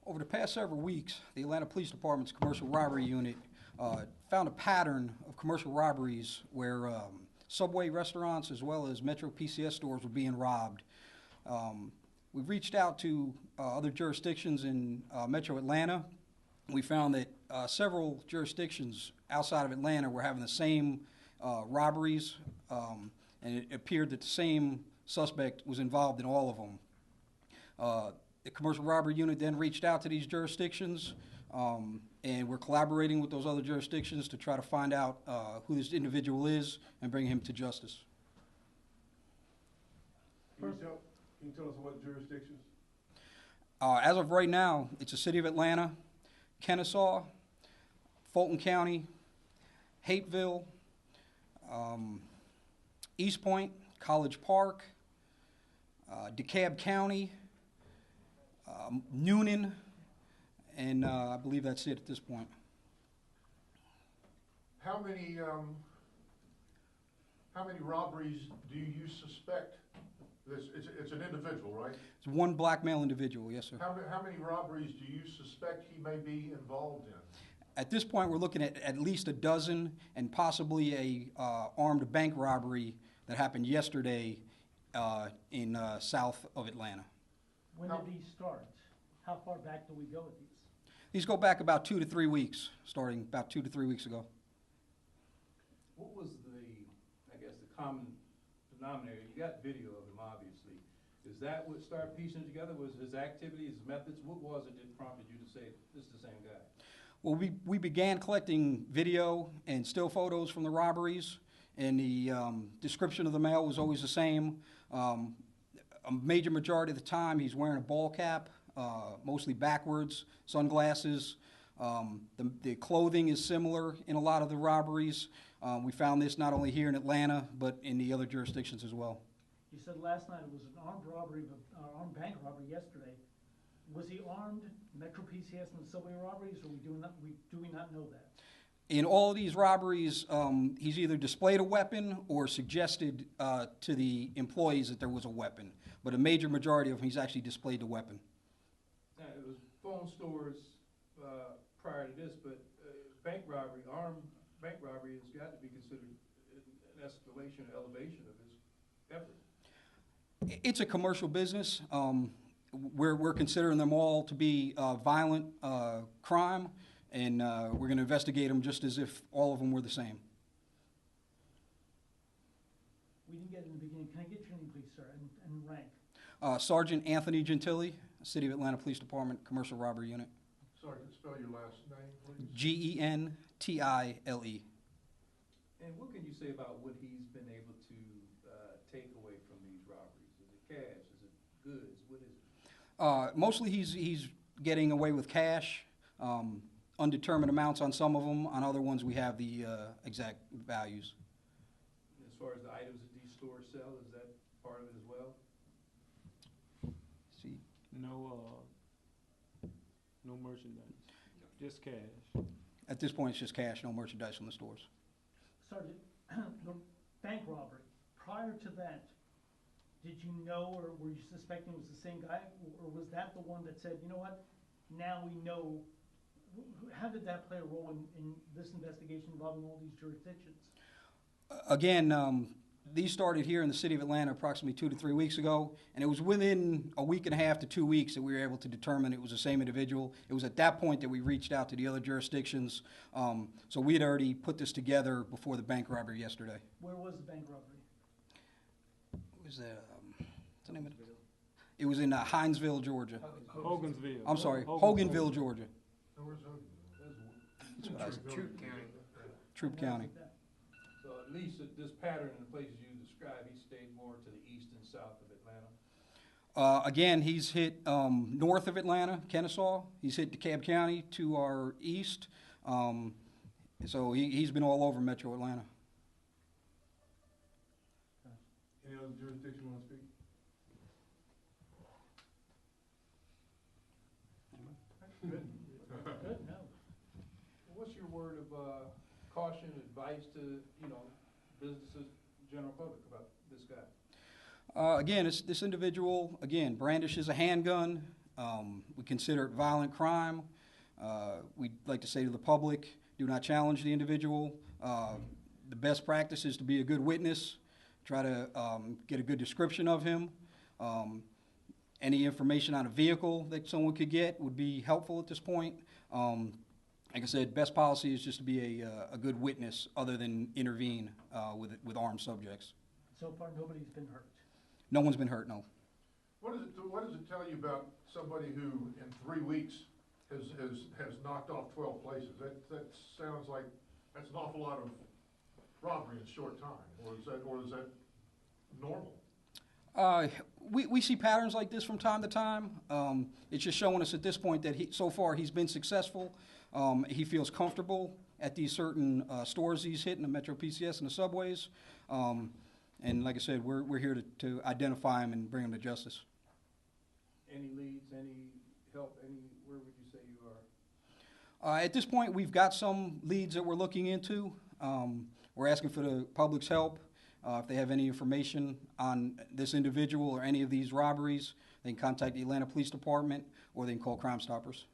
Over the past several weeks, the Atlanta Police Department's Commercial Robbery Unit found a pattern of commercial robberies where Subway restaurants as well as Metro PCS stores were being robbed. We've reached out to other jurisdictions in Metro Atlanta. We found that several jurisdictions outside of Atlanta were having the same robberies, and it appeared that the same suspect was involved in all of them. The Commercial Robbery Unit then reached out to these jurisdictions, and we're collaborating with those other jurisdictions to try to find out who this individual is and bring him to justice. Can you tell us what jurisdictions? As of right now, it's the City of Atlanta, Kennesaw, Fulton County, Hapeville, East Point, College Park, DeKalb County, Noonan, and I believe that's it at this point. How many robberies do you suspect? It's an individual, right? It's one black male individual, yes, sir. How many robberies do you suspect he may be involved in? At this point, we're looking at least a dozen and possibly a armed bank robbery that happened yesterday in south of Atlanta. When did these start? How far back do we go with these? These go back about 2 to 3 weeks, starting about 2 to 3 weeks ago. What was the common denominator? You got video of him, obviously. Is that what started piecing it together? Was his activities, his methods? What was it that prompted you to say, this is the same guy? Well, we began collecting video and still photos from the robberies, and the description of the male was always the same. A major majority of the time, he's wearing a ball cap, mostly backwards, sunglasses. The clothing is similar in a lot of the robberies. We found this not only here in Atlanta, but in the other jurisdictions as well. You said last night it was an armed robbery, armed bank robbery yesterday. Was he armed, Metro PCS and the Subway robberies, or do we not know that? In all of these robberies, he's either displayed a weapon or suggested to the employees that there was a weapon. But a major majority of them, he's actually displayed the weapon. Now, it was phone stores prior to this, but bank robbery, armed bank robbery has got to be considered an escalation, elevation of his effort. It's a commercial business. We're considering them all to be violent crime, and we're going to investigate them just as if all of them were the same. We didn't get it in the beginning. Can I get your name, please, sir, and rank? Sergeant Anthony Gentili, City of Atlanta Police Department, Commercial Robbery Unit. Sergeant, spell your last name, please. Gentile. And what can you say about what he's been able to take away from these robberies? Is it cash? Is it goods? What is it? Mostly he's getting away with cash, undetermined amounts on some of them. On other ones, we have the exact values. As far as the items that these stores sell, is that part of it as well? See, No merchandise, just cash. at this point, it's just cash, no merchandise from the stores. Sergeant, the bank robbery, prior to that, did you know or were you suspecting it was the same guy? Or was that the one that said, you know what, now we know? How did that play a role in this investigation involving all these jurisdictions? Again, these started here in the City of Atlanta approximately 2 to 3 weeks ago, and it was within a week and a half to 2 weeks that we were able to determine it was the same individual. It was at that point that we reached out to the other jurisdictions. So we had already put this together before the bank robbery yesterday. Where was the bank robbery? What was that? What's the name of it? It was in Hinesville, Georgia. Hogansville. I'm sorry, Hoganville, Georgia. And where's Hoganville? That's what I said. Troup County. Troop County. So at least this pattern in the places you described, he stayed more to the east and south of Atlanta? Again, he's hit north of Atlanta, Kennesaw. He's hit DeKalb County to our east. So he's been all over Metro Atlanta. Any other jurisdiction want to speak? Good. Good, no. What's your word of caution, advice to, businesses, general public about this guy? Again, this individual, again, brandishes a handgun. We consider it violent crime. We'd like to say to the public, do not challenge the individual. The best practice is to be a good witness, try to get a good description of him. Any information on a vehicle that someone could get would be helpful at this point. Like I said, best policy is just to be a good witness other than intervene with armed subjects. So far, nobody's been hurt. No one's been hurt, no. What does it tell you about somebody who in 3 weeks has knocked off 12 places? That sounds like, that's an awful lot of robbery in a short time, or is that normal? We see patterns like this from time to time. It's just showing us at this point that so far he's been successful. He feels comfortable at these certain stores he's hitting, the Metro PCS and the subways. And like I said, we're here to identify him and bring him to justice. Any leads, any help, where would you say you are? At this point, we've got some leads that we're looking into. We're asking for the public's help. If they have any information on this individual or any of these robberies, they can contact the Atlanta Police Department or they can call Crime Stoppers.